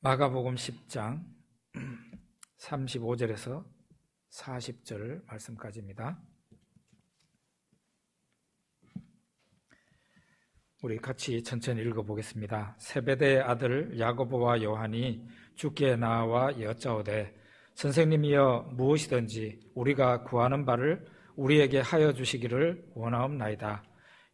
마가복음 10장 35절에서 40절 말씀까지입니다. 우리 같이 천천히 읽어보겠습니다. 세베대의 아들 야고보와 요한이 주께 나와 여짜오되 선생님이여 무엇이든지 우리가 구하는 바를 우리에게 하여 주시기를 원하옵나이다.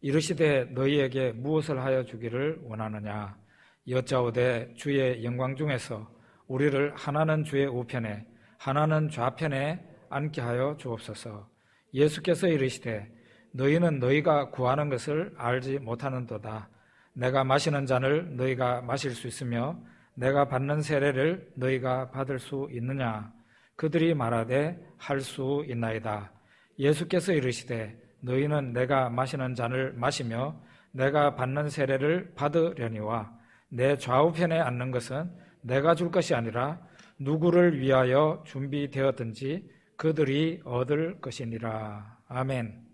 이르시되 너희에게 무엇을 하여 주기를 원하느냐. 여짜오되 주의 영광 중에서 우리를 하나는 주의 우편에 하나는 좌편에 앉게 하여 주옵소서. 예수께서 이르시되 너희는 너희가 구하는 것을 알지 못하는도다. 내가 마시는 잔을 너희가 마실 수 있으며 내가 받는 세례를 너희가 받을 수 있느냐. 그들이 말하되 할 수 있나이다. 예수께서 이르시되 너희는 내가 마시는 잔을 마시며 내가 받는 세례를 받으려니와 내 좌우편에 앉는 것은 내가 줄 것이 아니라 누구를 위하여 준비되었든지 그들이 얻을 것이니라. 아멘.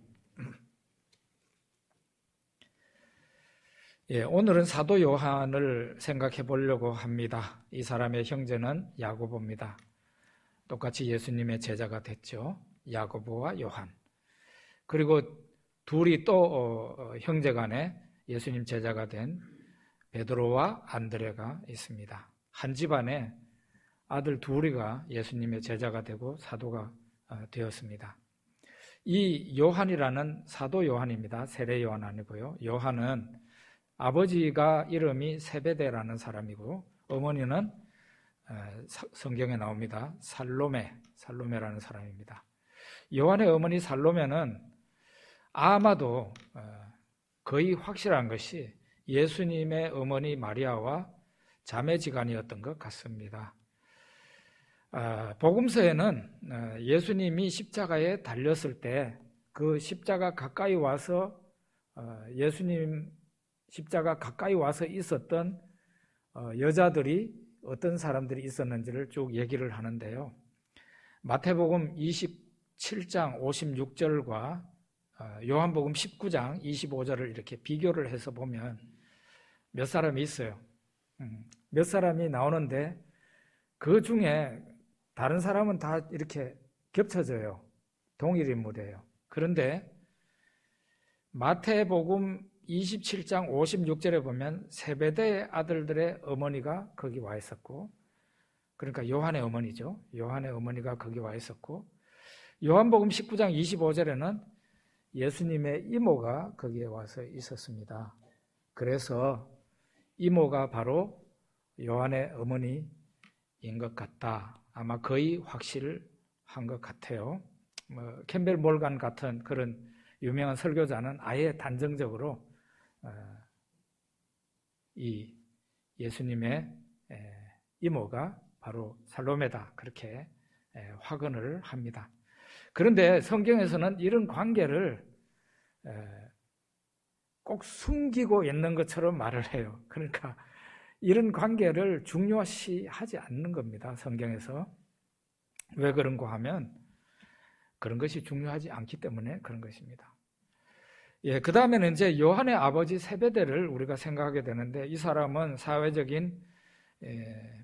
오늘은 사도 요한을 생각해 보려고 합니다. 이 사람의 형제는 야고보입니다. 똑같이 예수님의 제자가 됐죠. 야고보와 요한. 그리고 둘이 또 형제간에 예수님 제자가 된 베드로와 안드레가 있습니다. 한 집안에 아들 둘이가 예수님의 제자가 되고 사도가 되었습니다. 이 요한이라는 사도 요한입니다. 세례 요한 아니고요. 요한은 아버지가 이름이 세베대라는 사람이고 어머니는 성경에 나옵니다. 살로메라는 사람입니다. 요한의 어머니 살로메는 아마도 거의 확실한 것이 예수님의 어머니 마리아와 자매지간이었던 것 같습니다. 복음서에는 예수님이 십자가에 달렸을 때 그 십자가 가까이 와서 예수님 십자가 가까이 와서 있었던 여자들이 어떤 사람들이 있었는지를 쭉 얘기를 하는데요. 마태복음 27장 56절과 요한복음 19장 25절을 이렇게 비교를 해서 보면 몇 사람이 있어요. 몇 사람이 나오는데 그 중에 다른 사람은 다 이렇게 겹쳐져요. 동일 인물이에요. 그런데 마태복음 27장 56절에 보면 세베대의 아들들의 어머니가 거기 와 있었고, 그러니까 요한의 어머니죠. 요한의 어머니가 거기 와 있었고, 요한복음 19장 25절에는 예수님의 이모가 거기에 와서 있었습니다. 그래서 이모가 바로 요한의 어머니인 것 같다. 아마 거의 확실한 것 같아요. 캠벨 몰간 같은 그런 유명한 설교자는 아예 단정적으로 이 예수님의 이모가 바로 살로메다 그렇게 확언을 합니다. 그런데 성경에서는 이런 관계를 꼭 숨기고 있는 것처럼 말을 해요. 그러니까 이런 관계를 중요시하지 않는 겁니다. 성경에서. 왜 그런가 하면 그런 것이 중요하지 않기 때문에 그런 것입니다. 그 다음에는 이제 요한의 아버지 세베대를 우리가 생각하게 되는데 이 사람은 사회적인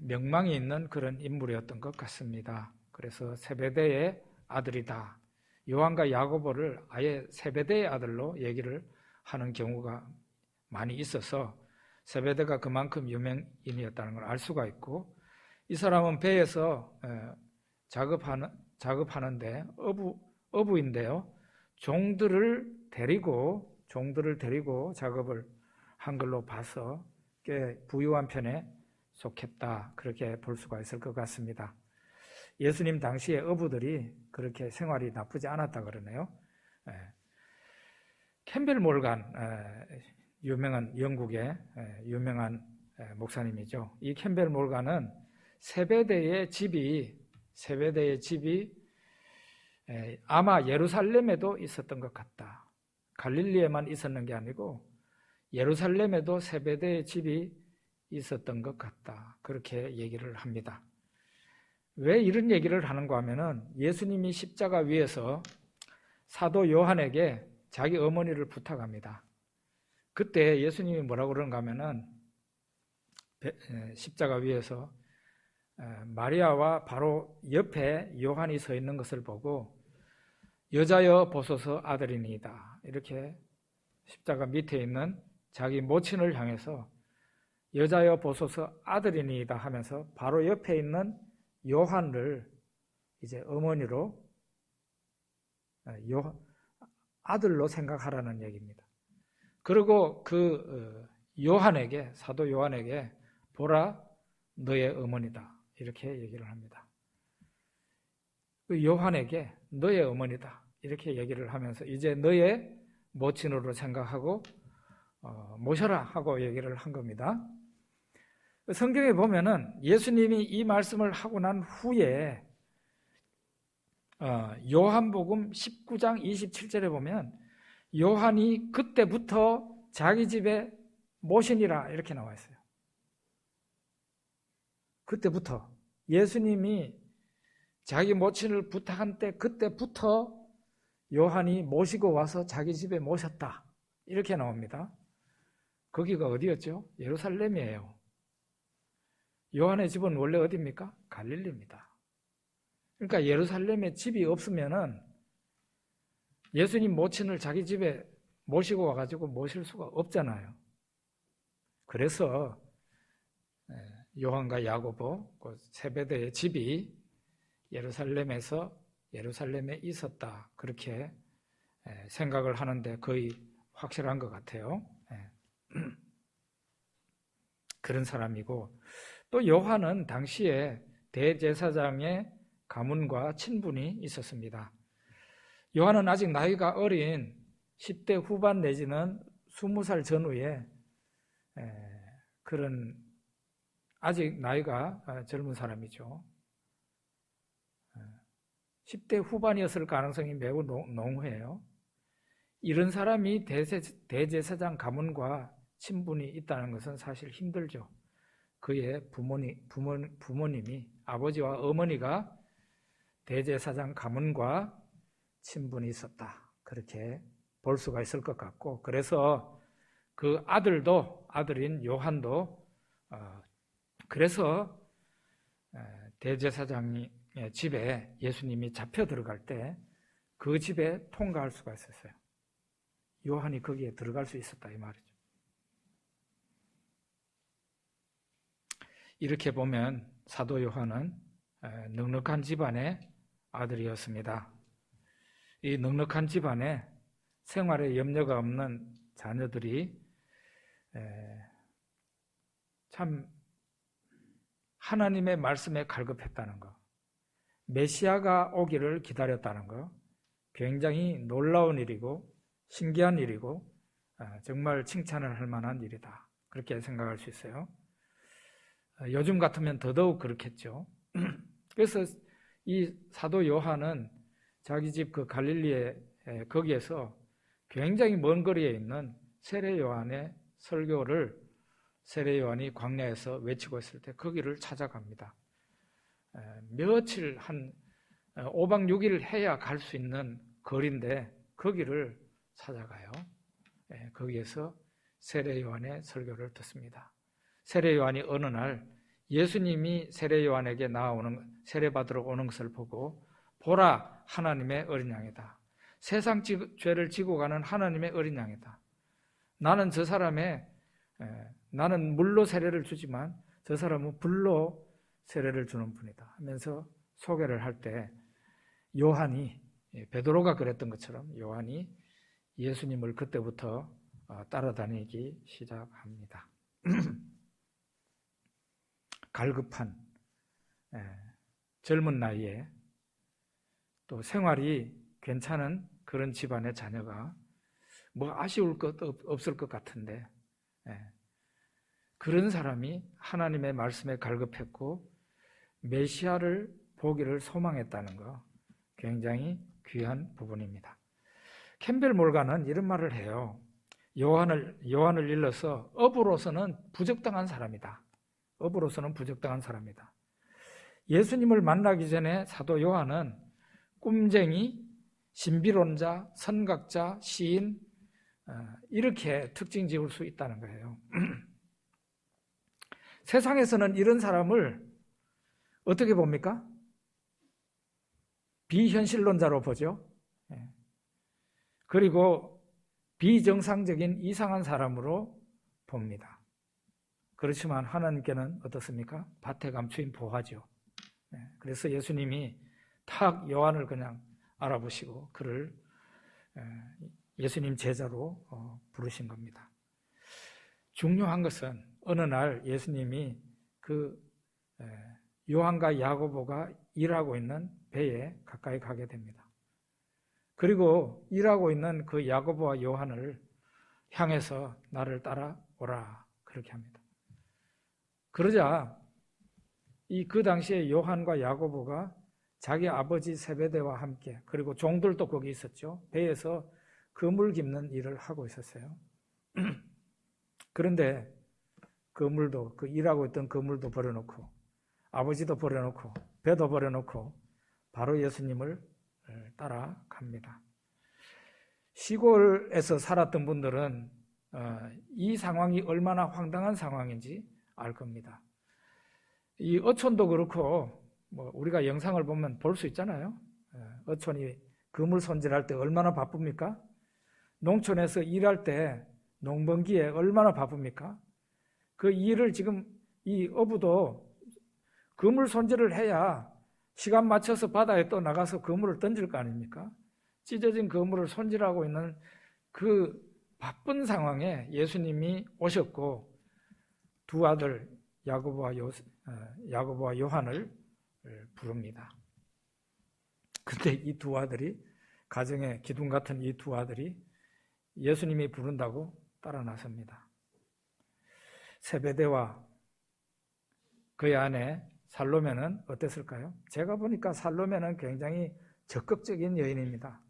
명망이 있는 그런 인물이었던 것 같습니다. 그래서 세베대의 아들이다. 요한과 야고보를 아예 세베대의 아들로 얘기를 하는 경우가 많이 있어서 세베대가 그만큼 유명인이었다는 걸 알 수가 있고, 이 사람은 배에서 작업하는데 어부인데요. 종들을 데리고 작업을 한 걸로 봐서 꽤 부유한 편에 속했다. 그렇게 볼 수가 있을 것 같습니다. 예수님 당시에 어부들이 그렇게 생활이 나쁘지 않았다 그러네요. 캠벨 몰간, 유명한 영국의 유명한 목사님이죠. 이 캠벨 몰간은 세베대의 집이 아마 예루살렘에도 있었던 것 같다. 갈릴리에만 있었는 게 아니고 예루살렘에도 세베대의 집이 있었던 것 같다. 그렇게 얘기를 합니다. 왜 이런 얘기를 하는가 하면은 예수님이 십자가 위에서 사도 요한에게 자기 어머니를 부탁합니다. 그때 예수님이 뭐라고 그러는가 하면은 십자가 위에서 마리아와 바로 옆에 요한이 서 있는 것을 보고 여자여 보소서 아들이니이다. 이렇게 십자가 밑에 있는 자기 모친을 향해서 여자여 보소서 아들이니이다 하면서 바로 옆에 있는 요한을 이제 어머니로 아들로 생각하라는 얘기입니다. 그리고 그 요한에게, 사도 요한에게 보라 너의 어머니다 이렇게 얘기를 합니다. 그 요한에게 너의 어머니다 이렇게 얘기를 하면서 이제 너의 모친으로 생각하고 모셔라 하고 얘기를 한 겁니다. 성경에 보면은 예수님이 이 말씀을 하고 난 후에 요한복음 19장 27절에 보면 요한이 그때부터 자기 집에 모시니라 이렇게 나와 있어요. 그때부터 예수님이 자기 모친을 부탁한 때 그때부터 요한이 모시고 와서 자기 집에 모셨다 이렇게 나옵니다. 거기가 어디였죠? 예루살렘이에요. 요한의 집은 원래 어디입니까? 갈릴리입니다. 그러니까 예루살렘에 집이 없으면은 예수님 모친을 자기 집에 모시고 와가지고 모실 수가 없잖아요. 그래서 요한과 야고보, 세베대의 집이 예루살렘에 있었다. 그렇게 생각을 하는데 거의 확실한 것 같아요. 그런 사람이고 또 요한은 당시에 대제사장의 가문과 친분이 있었습니다. 요한은 아직 나이가 어린 10대 후반 내지는 20살 전후에 그런 아직 나이가 젊은 사람이죠. 10대 후반이었을 가능성이 매우 농후해요. 이런 사람이 대제사장 가문과 친분이 있다는 것은 사실 힘들죠. 그의 부모님이 아버지와 어머니가 대제사장 가문과 친분이 있었다. 그렇게 볼 수가 있을 것 같고 그래서 그 아들인 요한도 그래서 대제사장의 집에 예수님이 잡혀 들어갈 때 그 집에 통과할 수가 있었어요. 요한이 거기에 들어갈 수 있었다 이 말이죠. 이렇게 보면 사도 요한은 넉넉한 집안의 아들이었습니다. 이 넉넉한 집안에 생활에 염려가 없는 자녀들이 참 하나님의 말씀에 갈급했다는 것, 메시아가 오기를 기다렸다는 것, 굉장히 놀라운 일이고 신기한 일이고 정말 칭찬을 할 만한 일이다. 그렇게 생각할 수 있어요. 요즘 같으면 더더욱 그렇겠죠. 그래서 이 사도 요한은 자기 집 그 갈릴리에 거기에서 굉장히 먼 거리에 있는 세례 요한의 설교를 세례 요한이 광야에서 외치고 있을 때 거기를 찾아갑니다. 며칠 한 5박 6일 해야 갈 수 있는 거리인데 거기를 찾아가요. 거기에서 세례 요한의 설교를 듣습니다. 세례 요한이 어느 날 예수님이 세례 요한에게 세례받으러 오는 것을 보고 보라 하나님의 어린 양이다. 세상 죄를 지고 가는 하나님의 어린 양이다. 나는 나는 물로 세례를 주지만 저 사람은 불로 세례를 주는 분이다 하면서 소개를 할 때 요한이 베드로가 그랬던 것처럼 요한이 예수님을 그때부터 따라다니기 시작합니다. 갈급한 젊은 나이에 또 생활이 괜찮은 그런 집안의 자녀가 뭐 아쉬울 것 없을 것 같은데 그런 사람이 하나님의 말씀에 갈급했고 메시아를 보기를 소망했다는 거 굉장히 귀한 부분입니다. 캠벨 몰간은 이런 말을 해요. 요한을 일러서 업으로서는 부적당한 사람이다. 업으로서는 부적당한 사람이다. 예수님을 만나기 전에 사도 요한은 꿈쟁이, 신비론자, 선각자, 시인 이렇게 특징 지을 수 있다는 거예요. 세상에서는 이런 사람을 어떻게 봅니까? 비현실론자로 보죠. 그리고 비정상적인 이상한 사람으로 봅니다. 그렇지만 하나님께는 어떻습니까? 밭에 감추인 보화죠. 그래서 예수님이 탁 요한을 그냥 알아보시고 그를 예수님 제자로 부르신 겁니다. 중요한 것은 어느 날 예수님이 그 요한과 야고보가 일하고 있는 배에 가까이 가게 됩니다. 그리고 일하고 있는 그 야고보와 요한을 향해서 나를 따라오라 그렇게 합니다. 그러자 그 당시에 요한과 야고보가 자기 아버지 세베대와 함께, 그리고 종들도 거기 있었죠. 배에서 그물 깁는 일을 하고 있었어요. 그런데 그물도, 그 일하고 있던 그물도 버려놓고, 아버지도 버려놓고, 배도 버려놓고 바로 예수님을 따라갑니다. 시골에서 살았던 분들은 이 상황이 얼마나 황당한 상황인지 알 겁니다. 이 어촌도 그렇고 우리가 영상을 보면 볼 수 있잖아요. 어촌이 그물 손질할 때 얼마나 바쁩니까? 농촌에서 일할 때 농번기에 얼마나 바쁩니까? 그 일을 지금 이 어부도 그물 손질을 해야 시간 맞춰서 바다에 또 나가서 그물을 던질 거 아닙니까? 찢어진 그물을 손질하고 있는 그 바쁜 상황에 예수님이 오셨고 두 아들 야고보와 요한을 부릅니다. 근데 이 두 아들이, 가정의 기둥 같은 이 두 아들이 예수님이 부른다고 따라 나섭니다. 세베대와 그의 아내 살로메는 어땠을까요? 제가 보니까 살로메는 굉장히 적극적인 여인입니다.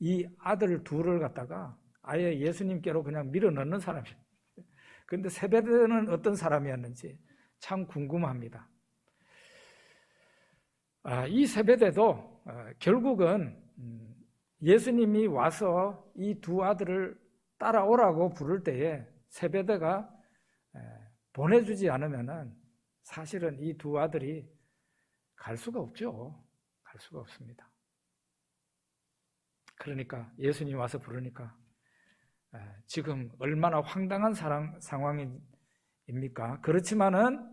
이 아들 둘을 갖다가 아예 예수님께로 그냥 밀어넣는 사람이에요. 그런데 세베대는 어떤 사람이었는지 참 궁금합니다. 이 세베대도 결국은 예수님이 와서 이 두 아들을 따라오라고 부를 때에 세베대가 보내주지 않으면은 사실은 이 두 아들이 갈 수가 없죠. 갈 수가 없습니다. 그러니까 예수님 와서 부르니까 지금 얼마나 황당한 상황입니까? 그렇지만은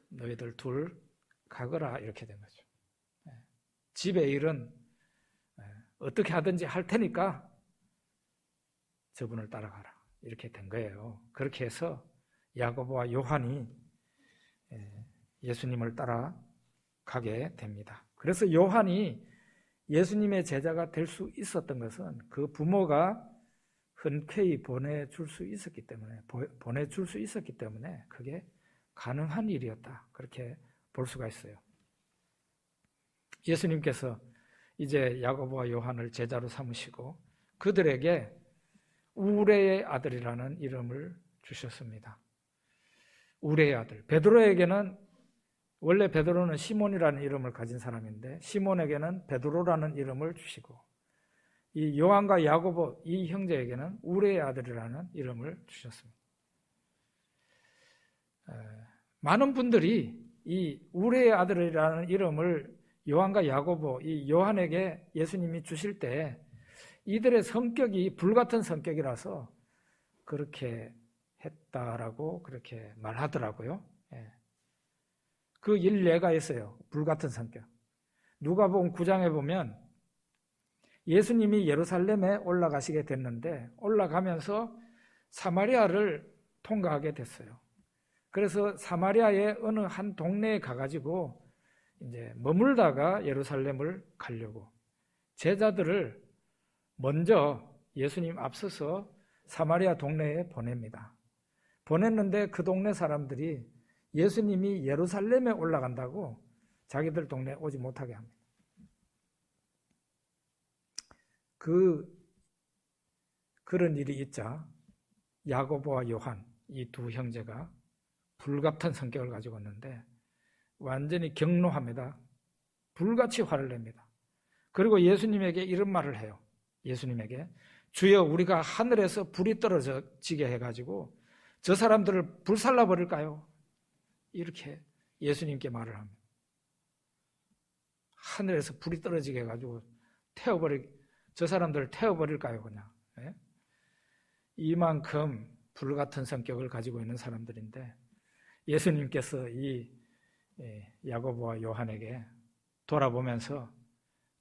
너희들 둘 가거라 이렇게 된 거죠. 집의 일은 어떻게 하든지 할 테니까 저분을 따라가라 이렇게 된 거예요. 그렇게 해서 야고보와 요한이 예수님을 따라가게 됩니다. 그래서 요한이 예수님의 제자가 될 수 있었던 것은 그 부모가 흔쾌히 보내줄 수 있었기 때문에 그게 가능한 일이었다. 그렇게 볼 수가 있어요. 예수님께서 이제 야고보와 요한을 제자로 삼으시고 그들에게 우레의 아들이라는 이름을 주셨습니다. 우레의 아들. 베드로에게는, 원래 베드로는 시몬이라는 이름을 가진 사람인데 시몬에게는 베드로라는 이름을 주시고 이 요한과 야고보 이 형제에게는 우레의 아들이라는 이름을 주셨습니다. 많은 분들이 이 우레의 아들이라는 이름을 요한과 야고보, 이 요한에게 예수님이 주실 때 이들의 성격이 불같은 성격이라서 그렇게 했다라고 그렇게 말하더라고요. 그 일례가 있어요. 불같은 성격. 누가복음 9장에 보면 예수님이 예루살렘에 올라가시게 됐는데 올라가면서 사마리아를 통과하게 됐어요. 그래서 사마리아의 어느 한 동네에 가가지고 이제 머물다가 예루살렘을 가려고 제자들을 먼저 예수님 앞서서 사마리아 동네에 보냅니다. 보냈는데 그 동네 사람들이 예수님이 예루살렘에 올라간다고 자기들 동네에 오지 못하게 합니다. 그런 일이 있자 야고보와 요한 이 두 형제가 불같은 성격을 가지고 있는데 완전히 경노합니다. 불같이 화를 냅니다. 그리고 예수님에게 이런 말을 해요. 예수님에게 주여 우리가 하늘에서 불이 떨어지게 해가지고 저 사람들을 불살라 버릴까요? 이렇게 예수님께 말을 하면 하늘에서 불이 떨어지게 해가지고 저 사람들을 태워버릴까요, 그냥? 예? 이만큼 불같은 성격을 가지고 있는 사람들인데 예수님께서 이 야고보와 요한에게 돌아보면서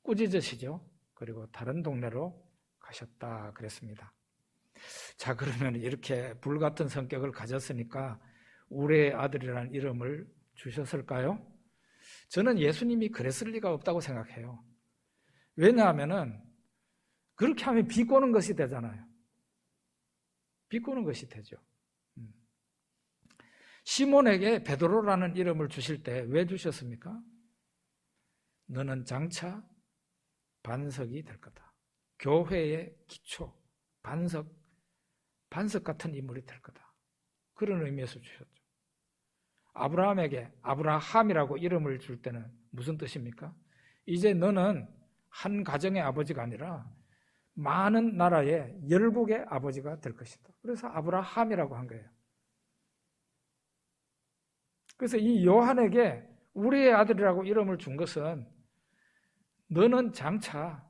꾸짖으시죠. 그리고 다른 동네로 가셨다 그랬습니다. 자, 그러면 이렇게 불같은 성격을 가졌으니까 우리의 아들이라는 이름을 주셨을까요? 저는 예수님이 그랬을 리가 없다고 생각해요. 왜냐하면은 그렇게 하면 비꼬는 것이 되잖아요. 비꼬는 것이 되죠. 시몬에게 베드로라는 이름을 주실 때 왜 주셨습니까? 너는 장차 반석이 될 거다. 교회의 기초, 반석 같은 인물이 될 거다. 그런 의미에서 주셨죠. 아브라함에게 아브라함이라고 이름을 줄 때는 무슨 뜻입니까? 이제 너는 한 가정의 아버지가 아니라 많은 나라의 열국의 아버지가 될 것이다. 그래서 아브라함이라고 한 거예요. 그래서 이 요한에게 우리의 아들이라고 이름을 준 것은 너는 장차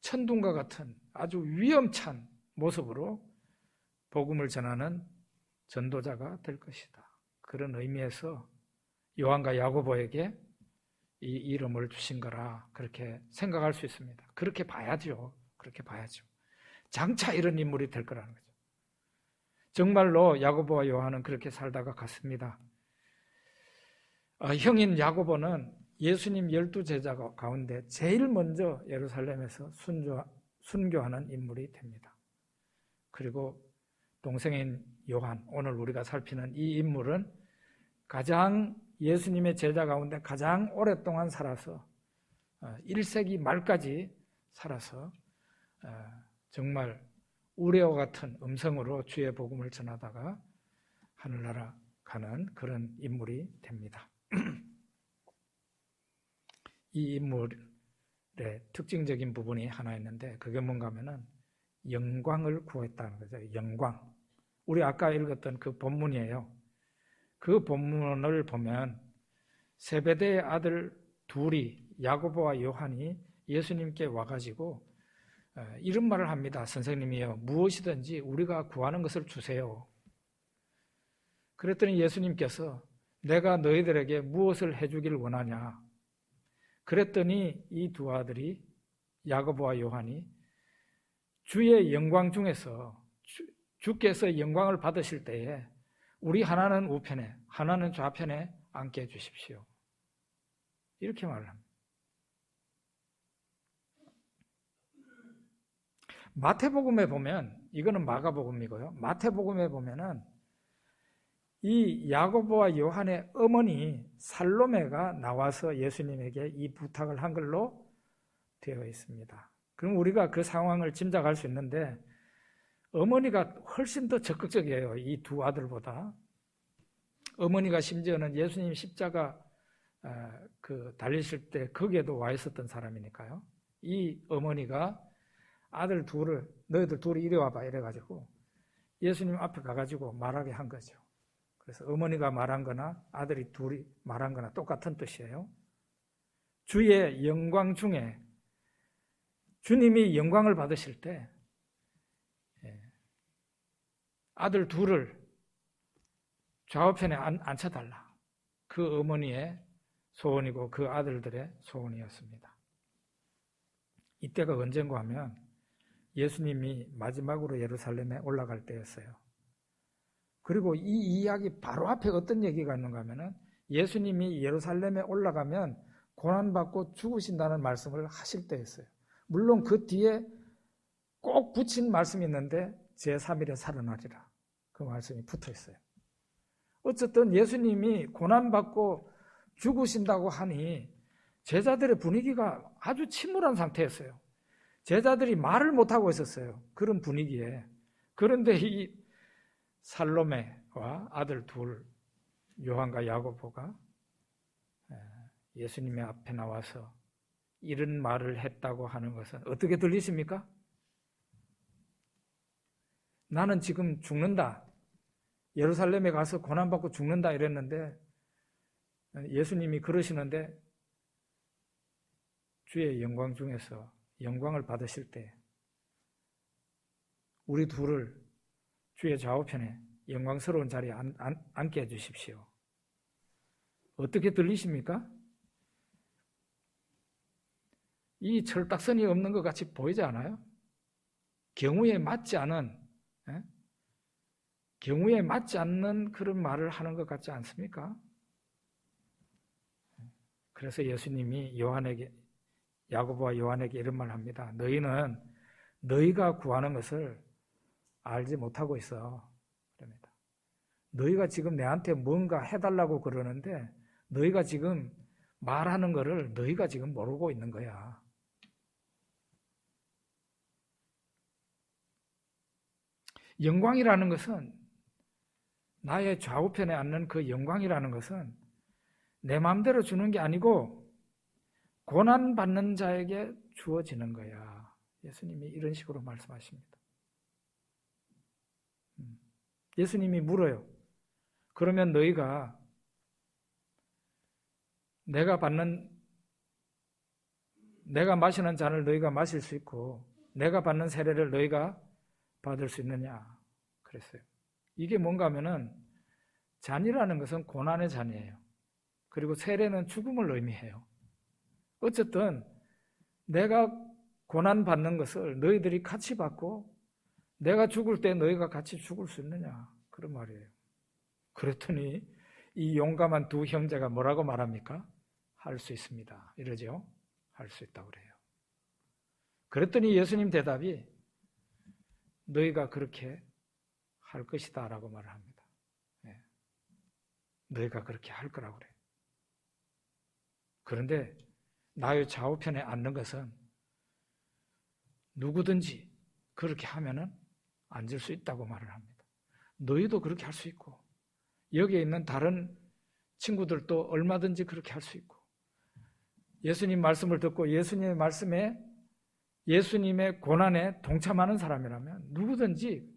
천둥과 같은 아주 위험찬 모습으로 복음을 전하는 전도자가 될 것이다. 그런 의미에서 요한과 야고보에게 이 이름을 주신 거라 그렇게 생각할 수 있습니다. 그렇게 봐야죠. 장차 이런 인물이 될 거라는 거죠. 정말로 야고보와 요한은 그렇게 살다가 갔습니다. 형인 야고보는 예수님 12제자 가운데 제일 먼저 예루살렘에서 순교하는 인물이 됩니다. 그리고 동생인 요한, 오늘 우리가 살피는 이 인물은 가장 예수님의 제자 가운데 가장 오랫동안 살아서 1세기 말까지 살아서 정말 우레와 같은 음성으로 주의 복음을 전하다가 하늘나라 가는 그런 인물이 됩니다. 이 인물의 특징적인 부분이 하나 있는데 그게 뭔가 하면은 영광을 구했다는 거죠. 영광. 우리 아까 읽었던 그 본문이에요. 그 본문을 보면 세베대의 아들 둘이 야고보와 요한이 예수님께 와가지고 이런 말을 합니다. 선생님이요, 무엇이든지 우리가 구하는 것을 주세요. 그랬더니 예수님께서 내가 너희들에게 무엇을 해주길 원하냐? 그랬더니 이 두 아들이 야고보와 요한이 주의 영광 중에서 주께서 영광을 받으실 때에 우리 하나는 우편에 하나는 좌편에 앉게 해주십시오. 이렇게 말을 합니다. 마태복음에 보면, 이거는 마가복음이고요. 마태복음에 보면은 이 야고보와 요한의 어머니 살로메가 나와서 예수님에게 이 부탁을 한 걸로 되어 있습니다. 그럼 우리가 그 상황을 짐작할 수 있는데 어머니가 훨씬 더 적극적이에요. 이 두 아들보다. 어머니가 심지어는 예수님 십자가 달리실 때 거기에도 와 있었던 사람이니까요. 이 어머니가 아들 둘을 너희들 둘이 이리 와봐 이래가지고 예수님 앞에 가가지고 말하게 한 거죠. 그래서 어머니가 말한 거나 아들이 둘이 말한 거나 똑같은 뜻이에요. 주의 영광 중에 주님이 영광을 받으실 때 아들 둘을 좌우편에 앉혀달라. 그 어머니의 소원이고 그 아들들의 소원이었습니다. 이때가 언젠가 하면 예수님이 마지막으로 예루살렘에 올라갈 때였어요. 그리고 이 이야기 바로 앞에 어떤 얘기가 있는가 하면은 예수님이 예루살렘에 올라가면 고난받고 죽으신다는 말씀을 하실 때였어요. 물론 그 뒤에 꼭 붙인 말씀이 있는데 제3일에 살아나리라. 그 말씀이 붙어 있어요. 어쨌든 예수님이 고난받고 죽으신다고 하니 제자들의 분위기가 아주 침울한 상태였어요. 제자들이 말을 못하고 있었어요. 그런 분위기에. 그런데 이 살로메와 아들 둘, 요한과 야고보가 예수님의 앞에 나와서 이런 말을 했다고 하는 것은 어떻게 들리십니까? '나는 지금 죽는다. 예루살렘에 가서 고난받고 죽는다 이랬는데 예수님이 그러시는데 주의 영광 중에서 영광을 받으실 때 우리 둘을 주의 좌우편에 영광스러운 자리에 앉게 해주십시오. 어떻게 들리십니까? 이 철딱선이 없는 것 같이 보이지 않아요? 경우에 맞지 않은 그런 말을 하는 것 같지 않습니까? 그래서 예수님이 야고보와 요한에게 이런 말을 합니다. 너희는 너희가 구하는 것을 알지 못하고 있어. 그럽니다. 너희가 지금 내한테 뭔가 해달라고 그러는데 너희가 지금 말하는 거를 너희가 지금 모르고 있는 거야. 영광이라는 것은, 나의 좌우편에 앉는 그 영광이라는 것은 내 마음대로 주는 게 아니고 고난받는 자에게 주어지는 거야. 예수님이 이런 식으로 말씀하십니다. 예수님이 물어요. 그러면 너희가 내가 마시는 잔을 너희가 마실 수 있고 내가 받는 세례를 너희가 받을 수 있느냐 그랬어요. 이게 뭔가 하면은 잔이라는 것은 고난의 잔이에요. 그리고 세례는 죽음을 의미해요. 어쨌든 내가 고난받는 것을 너희들이 같이 받고 내가 죽을 때 너희가 같이 죽을 수 있느냐 그런 말이에요. 그랬더니 이 용감한 두 형제가 뭐라고 말합니까? 할 수 있습니다. 이러죠. 할 수 있다고 그래요. 그랬더니 예수님 대답이 너희가 그렇게 할 것이다 라고 말을 합니다. 네. 너희가 그렇게 할 거라고 그래요. 그런데 나의 좌우편에 앉는 것은 누구든지 그렇게 하면은 앉을 수 있다고 말을 합니다. 너희도 그렇게 할 수 있고 여기에 있는 다른 친구들도 얼마든지 그렇게 할 수 있고 예수님 말씀을 듣고 예수님의 말씀에 예수님의 고난에 동참하는 사람이라면 누구든지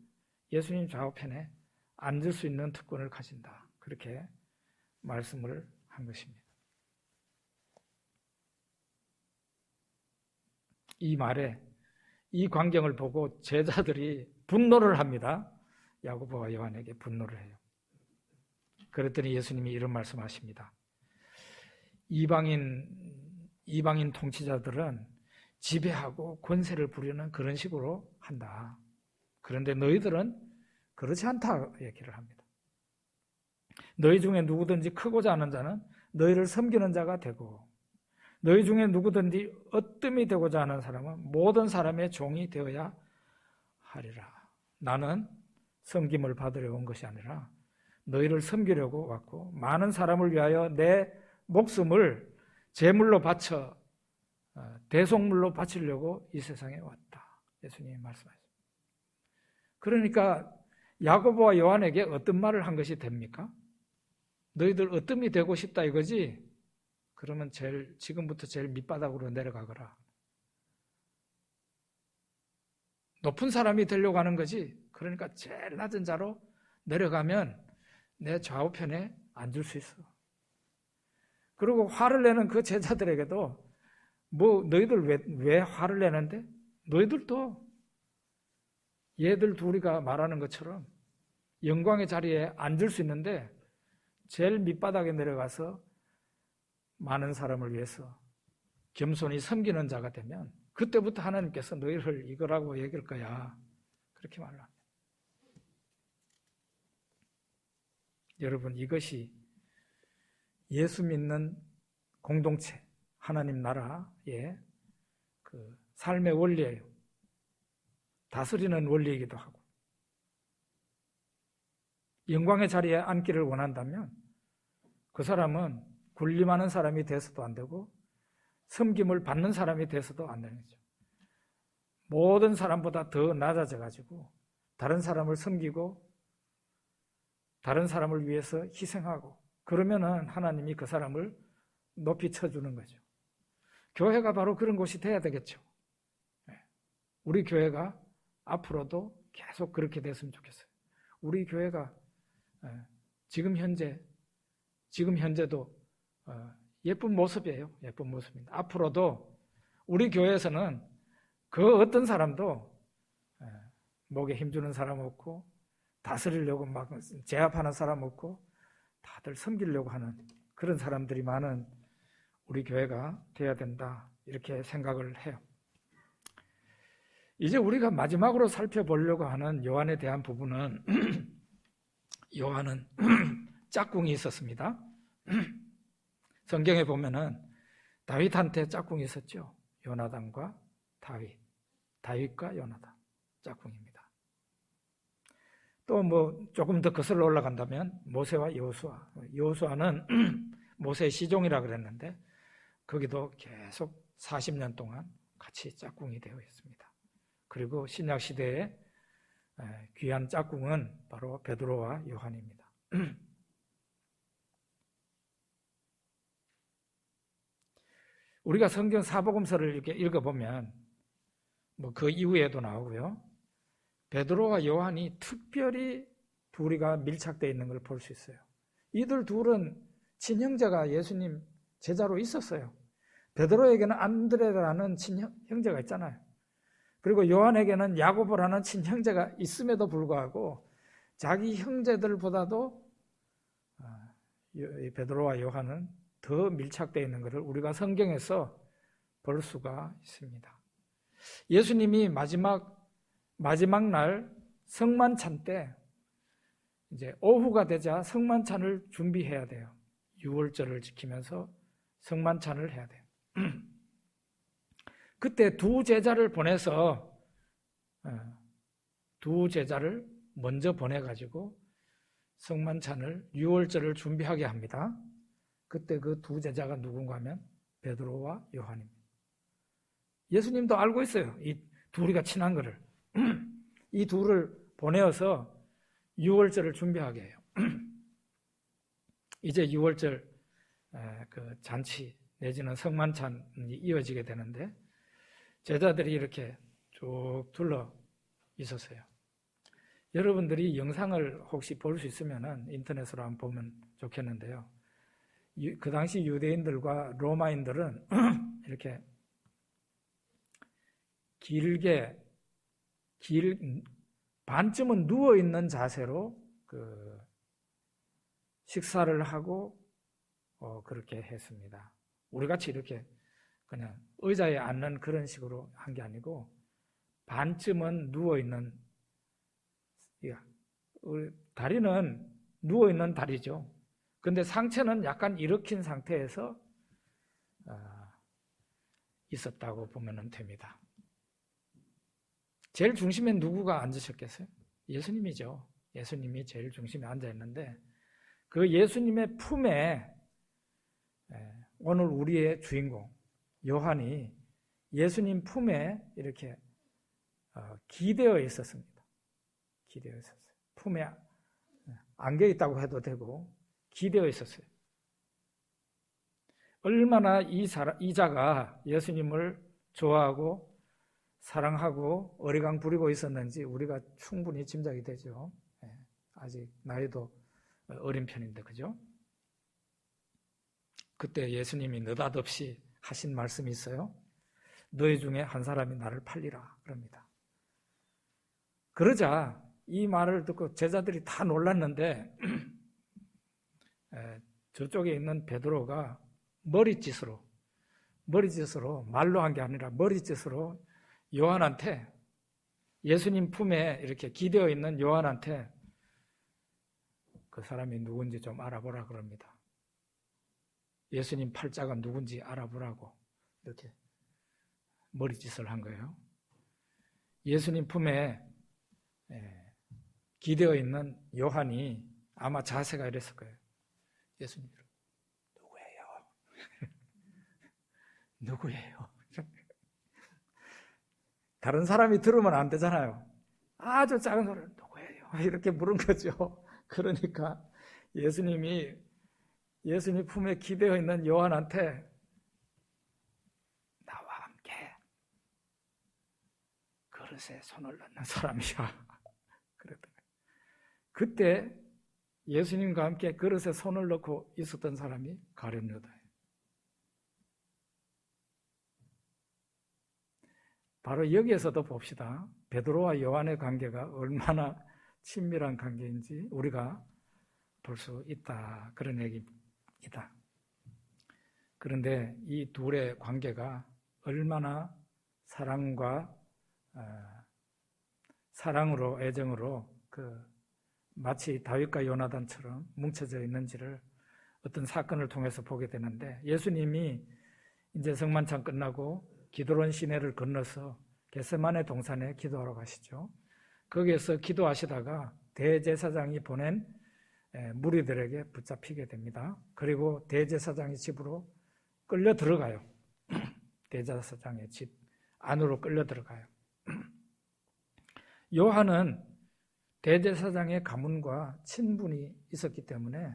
예수님 좌우편에 앉을 수 있는 특권을 가진다. 그렇게 말씀을 한 것입니다. 이 말에 이 광경을 보고 제자들이 분노를 합니다. 야고보와 요한에게 분노를 해요. 그랬더니 예수님이 이런 말씀하십니다. 이방인 통치자들은 지배하고 권세를 부리는 그런 식으로 한다. 그런데 너희들은 그렇지 않다 얘기를 합니다. 너희 중에 누구든지 크고자 하는 자는 너희를 섬기는 자가 되고 너희 중에 누구든지 으뜸이 되고자 하는 사람은 모든 사람의 종이 되어야 하리라. 나는 섬김을 받으려 온 것이 아니라 너희를 섬기려고 왔고 많은 사람을 위하여 내 목숨을 제물로 바쳐 대속물로 바치려고 이 세상에 왔다. 예수님이 말씀하셨습니다. 그러니까 야고보와 요한에게 어떤 말을 한 것이 됩니까? 너희들 으뜸이 되고 싶다 이거지? 그러면 지금부터 제일 밑바닥으로 내려가거라. 높은 사람이 되려고 하는 거지. 그러니까 제일 낮은 자로 내려가면 내 좌우편에 앉을 수 있어. 그리고 화를 내는 그 제자들에게도 너희들 왜 화를 내는데? 너희들도 얘들 둘이가 말하는 것처럼 영광의 자리에 앉을 수 있는데 제일 밑바닥에 내려가서 많은 사람을 위해서 겸손히 섬기는 자가 되면 그때부터 하나님께서 너희를 이거라고 얘기할 거야. 그렇게 말을 합니다. 여러분, 이것이 예수 믿는 공동체, 하나님 나라의 그 삶의 원리예요. 다스리는 원리이기도 하고. 영광의 자리에 앉기를 원한다면 그 사람은 군림하는 사람이 돼서도 안 되고 섬김을 받는 사람이 돼서도 안 되는 거죠. 모든 사람보다 더 낮아져 가지고 다른 사람을 섬기고 다른 사람을 위해서 희생하고 그러면은 하나님이 그 사람을 높이 쳐주는 거죠. 교회가 바로 그런 곳이 돼야 되겠죠. 우리 교회가 앞으로도 계속 그렇게 됐으면 좋겠어요. 우리 교회가 지금 현재도 예쁜 모습이에요. 예쁜 모습입니다. 앞으로도 우리 교회에서는 그 어떤 사람도 목에 힘주는 사람 없고 다스리려고 막 제압하는 사람 없고 다들 섬기려고 하는 그런 사람들이 많은 우리 교회가 되어야 된다, 이렇게 생각을 해요. 이제 우리가 마지막으로 살펴보려고 하는 요한에 대한 부분은 요한은 짝꿍이 있었습니다. 성경에 보면은 다윗한테 짝꿍이 있었죠. 요나단과 다윗과 요나단 짝꿍입니다. 또 조금 더 거슬러 올라간다면 모세와 여호수아는 모세의 시종이라 그랬는데 거기도 계속 40년 동안 같이 짝꿍이 되어 있습니다. 그리고 신약 시대의 귀한 짝꿍은 바로 베드로와 요한입니다. 우리가 성경 사복음서를 이렇게 읽어보면 그 이후에도 나오고요, 베드로와 요한이 특별히 둘이가 밀착되어 있는 걸 볼 수 있어요. 이들 둘은 친형제가 예수님 제자로 있었어요. 베드로에게는 안드레라는 친형제가 있잖아요. 그리고 요한에게는 야고보라는 친형제가 있음에도 불구하고 자기 형제들보다도 베드로와 요한은 더 밀착되어 있는 것을 우리가 성경에서 볼 수가 있습니다. 예수님이 마지막 날 성만찬 때 이제 오후가 되자 성만찬을 준비해야 돼요. 유월절을 지키면서 성만찬을 해야 돼요. 그때 두 제자를 먼저 보내가지고 성만찬을 유월절을 준비하게 합니다. 그때 그 두 제자가 누군가 하면 베드로와 요한입니다. 예수님도 알고 있어요. 이 둘이가 친한 거를. 이 둘을 보내어서 유월절을 준비하게 해요. 이제 유월절 그 잔치 내지는 성만찬이 이어지게 되는데 제자들이 이렇게 쭉 둘러 있었어요. 여러분들이 영상을 혹시 볼 수 있으면 인터넷으로 한번 보면 좋겠는데요. 그 당시 유대인들과 로마인들은 이렇게 반쯤은 누워있는 자세로 그 식사를 하고 그렇게 했습니다. 우리같이 이렇게 그냥 의자에 앉는 그런 식으로 한 게 아니고 반쯤은 누워있는, 다리는 누워있는 다리죠. 근데 상체는 약간 일으킨 상태에서 있었다고 보면 됩니다. 제일 중심에 누구가 앉으셨겠어요? 예수님이죠. 예수님이 제일 중심에 앉아있는데 그 예수님의 품에 오늘 우리의 주인공 요한이 예수님 품에 이렇게 기대어 있었습니다. 기대어 있었어요. 품에 안겨 있다고 해도 되고 기대어 있었어요. 얼마나 이 자가 예수님을 좋아하고 사랑하고 어리광 부리고 있었는지 우리가 충분히 짐작이 되죠. 아직 나이도 어린 편인데, 그죠? 그때 예수님이 느닷없이 하신 말씀이 있어요. 너희 중에 한 사람이 나를 팔리라 그럽니다. 그러자 이 말을 듣고 제자들이 다 놀랐는데 저쪽에 있는 베드로가 머릿짓으로 말로 한 게 아니라 머릿짓으로 요한한테, 예수님 품에 이렇게 기대어 있는 요한한테 그 사람이 누군지 좀 알아보라 그럽니다. 예수님 팔자가 누군지 알아보라고 이렇게 머리짓을 한 거예요. 예수님 품에 기대어 있는 요한이 아마 자세가 이랬을 거예요. 예수님, 누구예요? 누구예요? 다른 사람이 들으면 안 되잖아요. 아주 작은 소리로 누구예요? 이렇게 물은 거죠. 그러니까 예수님이 예수님 품에 기대어 있는 요한한테 나와 함께 그릇에 손을 넣는 사람이야. 그랬더니 그때 예수님과 함께 그릇에 손을 넣고 있었던 사람이 가룟 유다예요. 바로 여기에서도 봅시다. 베드로와 요한의 관계가 얼마나 친밀한 관계인지 우리가 볼 수 있다. 그런 얘기입니다. 그런데 이 둘의 관계가 얼마나 사랑으로 애정으로 마치 다윗과 요나단처럼 뭉쳐져 있는지를 어떤 사건을 통해서 보게 되는데, 예수님이 이제 성만찬 끝나고 기드론 시내를 건너서 겟세마네 동산에 기도하러 가시죠. 거기에서 기도하시다가 대제사장이 보낸 무리들에게 붙잡히게 됩니다. 그리고 대제사장의 집으로 끌려 들어가요. 대제사장의 집 안으로 끌려 들어가요. 요한은 대제사장의 가문과 친분이 있었기 때문에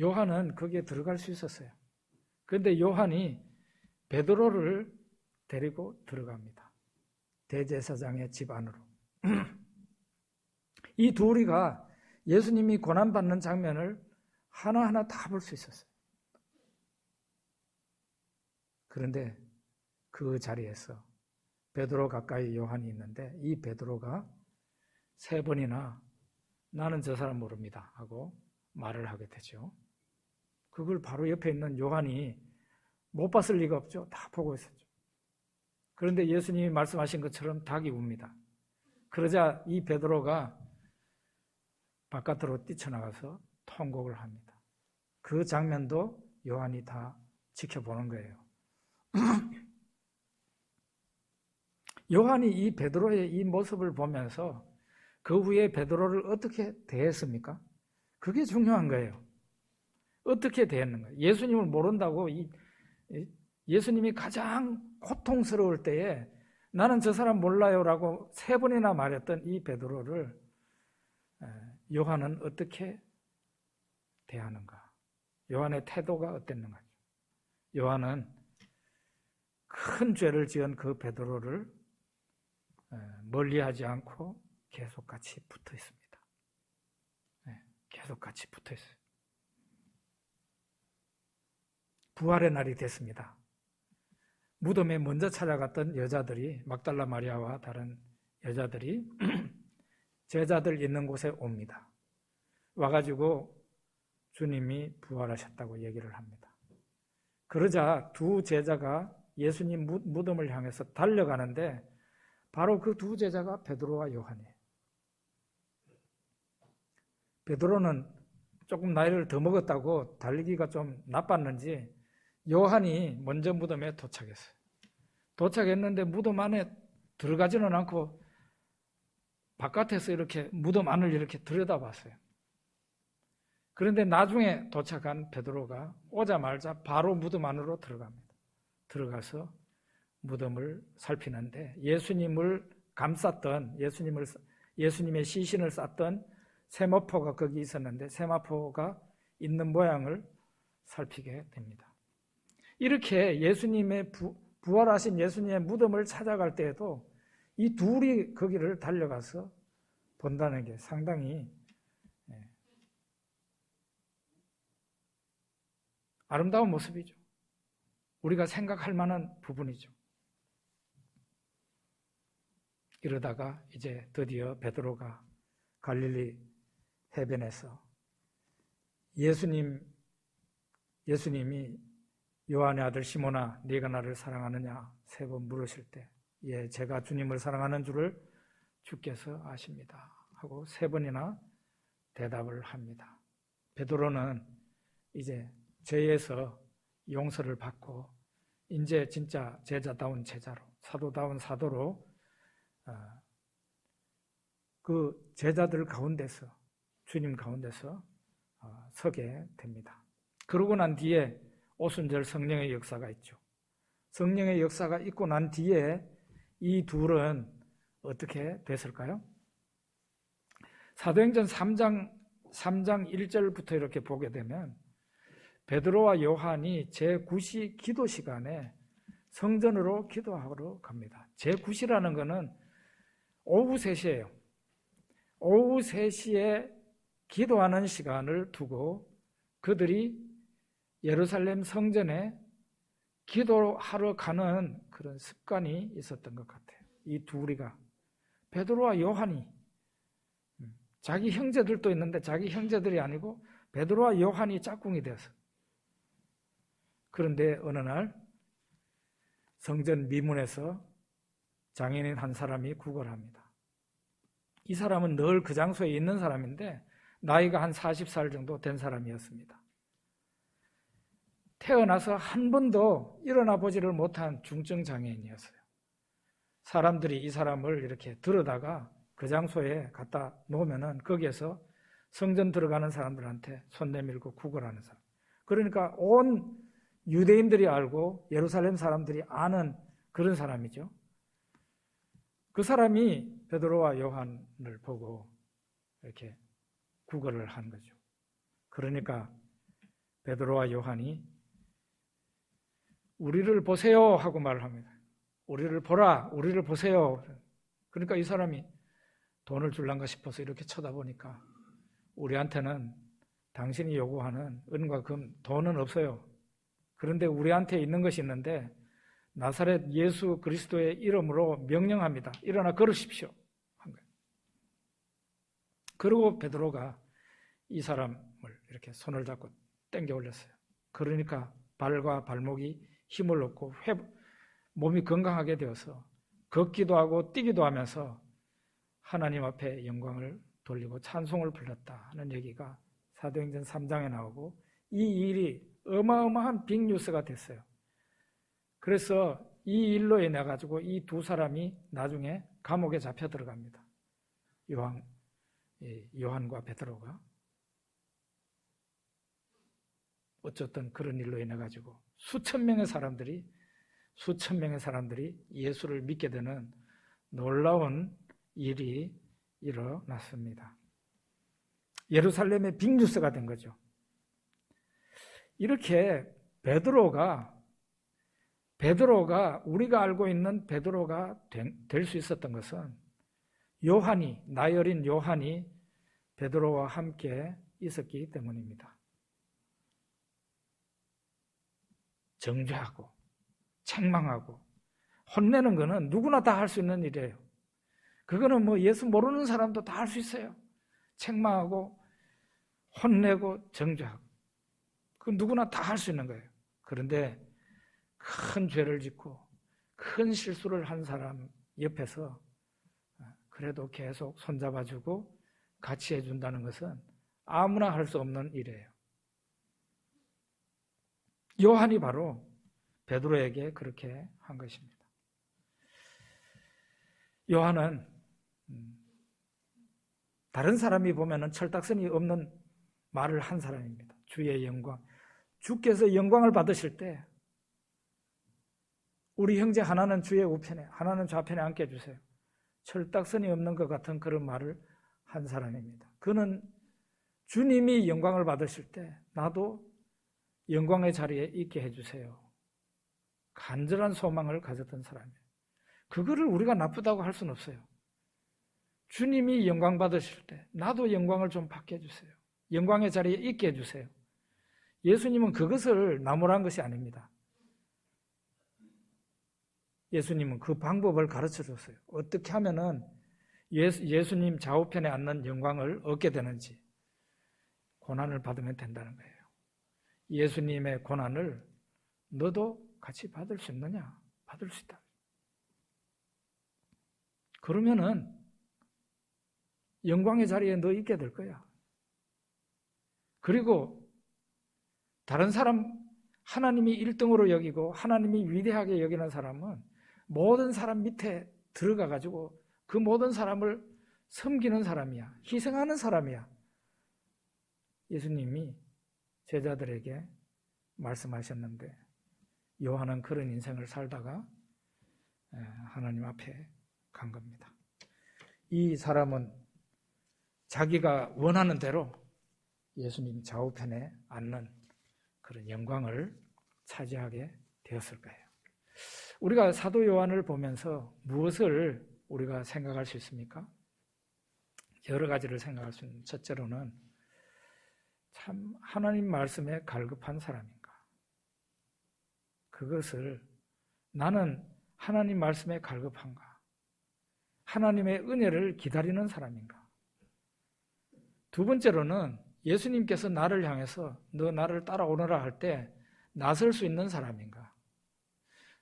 요한은 거기에 들어갈 수 있었어요. 그런데 요한이 베드로를 데리고 들어갑니다. 대제사장의 집 안으로. 이 둘이가 예수님이 고난받는 장면을 하나하나 다 볼 수 있었어요. 그런데 그 자리에서 베드로 가까이 요한이 있는데, 이 베드로가 3번이나 나는 저 사람 모릅니다 하고 말을 하게 되죠. 그걸 바로 옆에 있는 요한이 못 봤을 리가 없죠. 다 보고 있었죠. 그런데 예수님이 말씀하신 것처럼 닭이 웁니다. 그러자 이 베드로가 바깥으로 뛰쳐나가서 통곡을 합니다. 그 장면도 요한이 다 지켜보는 거예요. 요한이 이 베드로의 이 모습을 보면서 그 후에 베드로를 어떻게 대했습니까? 그게 중요한 거예요. 어떻게 대했는가? 예수님을 모른다고 예수님이 가장 고통스러울 때에 나는 저 사람 몰라요라고 3번이나 말했던 이 베드로를 요한은 어떻게 대하는가? 요한의 태도가 어땠는가? 요한은 큰 죄를 지은 그 베드로를 멀리하지 않고 계속 같이 붙어 있습니다. 계속 같이 붙어 있어요. 부활의 날이 됐습니다. 무덤에 먼저 찾아갔던 여자들이, 막달라 마리아와 다른 여자들이 제자들 있는 곳에 옵니다. 와가지고 주님이 부활하셨다고 얘기를 합니다. 그러자 두 제자가 예수님 무덤을 향해서 달려가는데 바로 그 두 제자가 베드로와 요한이에요. 베드로는 조금 나이를 더 먹었다고 달리기가 좀 나빴는지 요한이 먼저 무덤에 도착했어요. 도착했는데 무덤 안에 들어가지는 않고 바깥에서 이렇게 무덤 안을 이렇게 들여다봤어요. 그런데 나중에 도착한 베드로가 오자마자 바로 무덤 안으로 들어갑니다. 들어가서 무덤을 살피는데 예수님을 감쌌던, 예수님의 시신을 쌌던 세마포가 거기 있었는데 세마포가 있는 모양을 살피게 됩니다. 이렇게 예수님의 부활하신 예수님의 무덤을 찾아갈 때에도 이 둘이 거기를 달려가서 본다는 게 상당히 아름다운 모습이죠. 우리가 생각할 만한 부분이죠. 이러다가 이제 드디어 베드로가 갈릴리 해변에서 예수님이 요한의 아들 시몬아 네가 나를 사랑하느냐 3번 물으실 때 예, 제가 주님을 사랑하는 줄을 주께서 아십니다 하고 3번이나 대답을 합니다. 베드로는 이제 죄에서 용서를 받고 이제 진짜 제자다운 제자로, 사도다운 사도로 그 제자들 가운데서, 주님 가운데서 서게 됩니다. 그러고 난 뒤에 오순절 성령의 역사가 있죠. 성령의 역사가 있고 난 뒤에 이 둘은 어떻게 됐을까요? 사도행전 3장 1절부터 이렇게 보게 되면 베드로와 요한이 제9시 기도 시간에 성전으로 기도하러 갑니다. 제9시라는 것은 오후 3시예요. 오후 3시에 기도하는 시간을 두고 그들이 예루살렘 성전에 기도하러 가는 그런 습관이 있었던 것 같아요. 이 둘이가, 베드로와 요한이, 자기 형제들도 있는데 자기 형제들이 아니고 베드로와 요한이 짝꿍이 되어서. 그런데 어느 날 성전 미문에서 장애인 한 사람이 구걸합니다. 이 사람은 늘 그 장소에 있는 사람인데 나이가 한 40살 정도 된 사람이었습니다. 태어나서 한 번도 일어나 보지를 못한 중증 장애인이었어요. 사람들이 이 사람을 이렇게 들어다가 그 장소에 갖다 놓으면은 거기에서 성전 들어가는 사람들한테 손 내밀고 구걸하는 사람. 그러니까 온 유대인들이 알고 예루살렘 사람들이 아는 그런 사람이죠. 그 사람이 베드로와 요한을 보고 이렇게 구걸을 한 거죠. 그러니까 베드로와 요한이 우리를 보세요 하고 말을 합니다. 우리를 보라, 우리를 보세요. 그러니까 이 사람이 돈을 줄란가 싶어서 이렇게 쳐다보니까 우리한테는 당신이 요구하는 은과 금, 돈은 없어요. 그런데 우리한테 있는 것이 있는데 나사렛 예수 그리스도의 이름으로 명령합니다. 일어나 걸으십시오. 한 거예요. 그리고 베드로가 이 사람을 이렇게 손을 잡고 당겨 올렸어요. 그러니까 발과 발목이 힘을 얻고 몸이 건강하게 되어서 걷기도 하고 뛰기도 하면서 하나님 앞에 영광을 돌리고 찬송을 불렀다 하는 얘기가 사도행전 3장에 나오고 이 일이 어마어마한 빅뉴스가 됐어요. 그래서 이 일로 인해 가지고 이 두 사람이 나중에 감옥에 잡혀 들어갑니다. 요한과 베드로가 어쨌든 그런 일로 인해 가지고 수천 명의 사람들이 예수를 믿게 되는 놀라운 일이 일어났습니다. 예루살렘의 빅뉴스가 된 거죠. 이렇게 베드로가 우리가 알고 있는 베드로가 될 수 있었던 것은 나이 어린 요한이 베드로와 함께 있었기 때문입니다. 정죄하고 책망하고 혼내는 것은 누구나 다 할 수 있는 일이에요. 그거는 뭐 예수 모르는 사람도 다 할 수 있어요. 책망하고 혼내고 정죄하고 그건 누구나 다 할 수 있는 거예요. 그런데 큰 죄를 짓고 큰 실수를 한 사람 옆에서 그래도 계속 손잡아주고 같이 해준다는 것은 아무나 할 수 없는 일이에요. 요한이 바로 베드로에게 그렇게 한 것입니다. 요한은 다른 사람이 보면은 철딱선이 없는 말을 한 사람입니다. 주의 영광. 주께서 영광을 받으실 때 우리 형제 하나는 주의 우편에 하나는 좌편에 앉게 해주세요. 철딱선이 없는 것 같은 그런 말을 한 사람입니다. 그는 주님이 영광을 받으실 때 나도 영광의 자리에 있게 해주세요. 간절한 소망을 가졌던 사람이에요. 그거를 우리가 나쁘다고 할 수는 없어요. 주님이 영광 받으실 때 나도 영광을 좀 받게 해주세요. 영광의 자리에 있게 해주세요. 예수님은 그것을 나무란 것이 아닙니다. 예수님은 그 방법을 가르쳐 줬어요. 어떻게 하면은 예수님 좌우편에 앉는 영광을 얻게 되는지 고난을 받으면 된다는 거예요. 예수님의 고난을 너도 같이 받을 수 있느냐? 받을 수 있다. 그러면은 영광의 자리에 너 있게 될 거야. 그리고 다른 사람 하나님이 1등으로 여기고 하나님이 위대하게 여기는 사람은 모든 사람 밑에 들어가 가지고 그 모든 사람을 섬기는 사람이야. 희생하는 사람이야. 예수님이 제자들에게 말씀하셨는데 요한은 그런 인생을 살다가 하나님 앞에 간 겁니다. 이 사람은 자기가 원하는 대로 예수님 좌우편에 앉는 그런 영광을 차지하게 되었을 거예요. 우리가 사도 요한을 보면서 무엇을 우리가 생각할 수 있습니까? 여러 가지를 생각할 수 있는 첫째로는 참 하나님 말씀에 갈급한 사람인가? 그것을 나는 하나님 말씀에 갈급한가? 하나님의 은혜를 기다리는 사람인가? 두 번째로는 예수님께서 나를 향해서 너 나를 따라오너라 할 때 나설 수 있는 사람인가?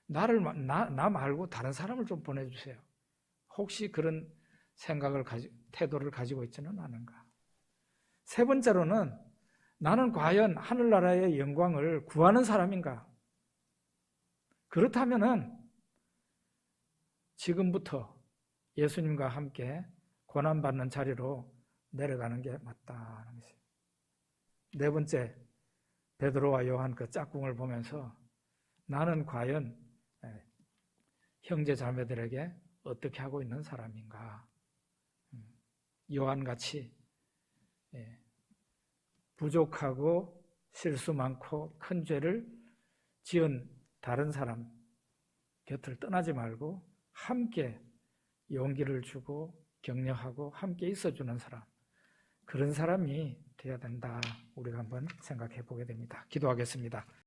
나 말고 다른 사람을 좀 보내주세요. 혹시 그런 생각을 태도를 가지고 있지는 않은가? 세 번째로는 나는 과연 하늘나라의 영광을 구하는 사람인가? 그렇다면은 지금부터 예수님과 함께 고난받는 자리로 내려가는 게 맞다는 것이에요. 네 번째, 베드로와 요한 그 짝꿍을 보면서 나는 과연 형제 자매들에게 어떻게 하고 있는 사람인가? 요한같이 부족하고 실수 많고 큰 죄를 지은 다른 사람 곁을 떠나지 말고 함께 용기를 주고 격려하고 함께 있어주는 사람, 그런 사람이 되어야 된다. 우리가 한번 생각해 보게 됩니다. 기도하겠습니다.